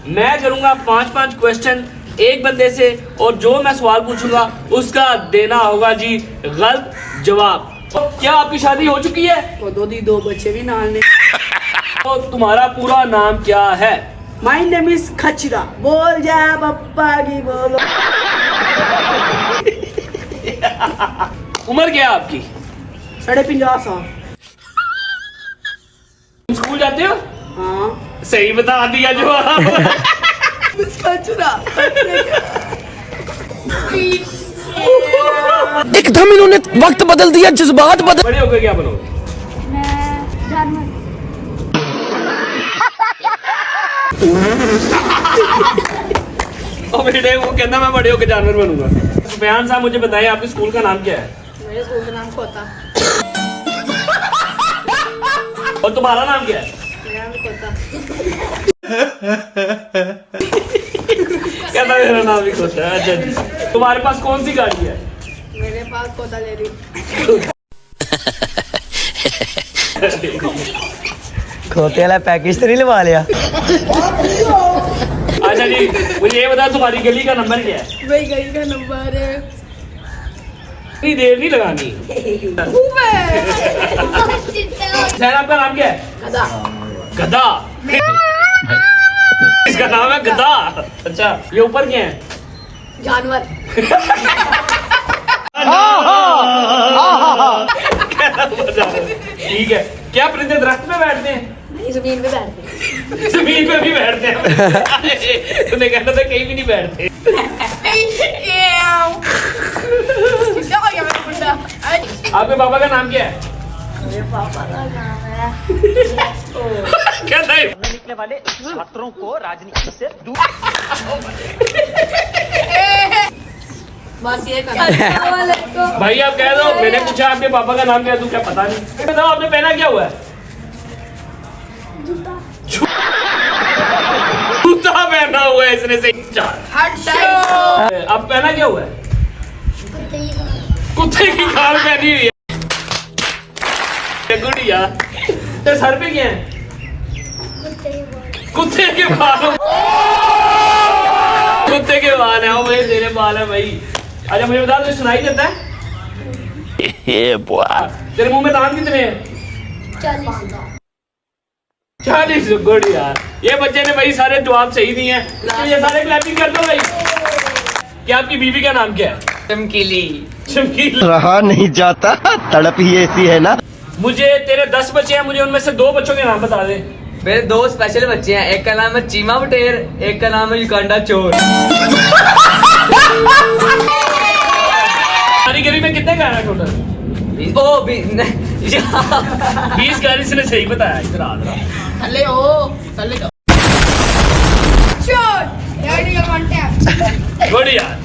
मैं करूंगा 5-5 क्वेश्चन एक बंदे से, और जो मैं सवाल पूछूंगा उसका देना होगा जी गलत जवाब। तो क्या आपकी शादी हो चुकी है? तो दो बच्चे भी नाल ने। तो तुम्हारा पूरा नाम क्या है? माय नेम इज खचरा। बोल जा पप्पा की बोलो। उम्र क्या है आपकी? 50.5 साल। तुम स्कूल जाते हो? हाँ। सही बता दिया जवाब। खचरा। एकदम इन्होंने वक्त बदल दिया, जज्बात बदल। बड़े होकर क्या बनोगे? मैं जानवर। और बेटे वो कहना मैं बड़े होकर जानवर बनूंगा। सुफियान साहब मुझे बताइए आपके स्कूल का नाम क्या है? मेरे स्कूल का नाम खोता। और तुम्हारा नाम क्या है? मेरा नाम खोता। कहता मेरा नाम भी खोता है। अच्छा जी। तुम्हारे पास कौन सी गाड़ी है? मेरे पास खोता ले रही। खोते वाला पैकेज तो नहीं लगा लिया? अच्छा जी, मुझे ये बता तुम्हारी गली का नंबर क्या है? भाई गई का नंबर है। इतनी देर नहीं लगानी। सर आपका नाम क्या है? गधा। गधा। इसका नाम है गधा। अच्छा ये ऊपर क्या है? जानवर। ठीक है। क्या परिंदे दरख्त पे बैठते हैं? नहीं, जमीन पे बैठते। जमीन पे भी बैठते हैं। तूने कहना था कहीं भी नहीं बैठते। आपके पापा का नाम क्या है? मेरे पापा का नाम है कहता है निकले वाले छात्रों को राजनीति से दूर। बस ये करना। भाई आप कह दो मैंने पूछा आपके पापा का नाम क्या है, तू क्या पता नहीं? बताओ आपने पहना क्या हुआ है? जूता पहना हुआ है इसने। सही चार। अब पहना क्या हुआ है? कुत्ते की खाल पहनी हुई है। गुड़िया तो सर पे क्या है? कुत्ते के बाल। कुत्ते के बाल है। ओ भाई तेरे बाल है भाई। अच्छा मुझे बता तुझे सुनाई देता है? तेरे मुंह में दांत कितने हैं? 40। गुड यार। ये बच्चे ने भाई सारे जवाब सही दिए हैं। तो ये सारे क्लैपिंग कर दो भाई। क्या आपकी बीवी का नाम क्या है? चमकीली। चमकीली। रहा नहीं जाता, तड़प ही ऐसी है ना। मुझे तेरे 10 बच्चे हैं, मुझे उनमें से 2 बच्चों के नाम बता दे। मेरे 2 स्पेशल बच्चे हैं, एक का नाम है चीमा बटेर, एक का नाम है युगांडा चोर। हमारी गली में कितने गाय हैं टोटल? 20 गाय। इसने सही बताया। इधर आ जरा। थल्ले हो, थल्ले जाओ। शॉट। डैडी का कांटेक्ट। गुड यार।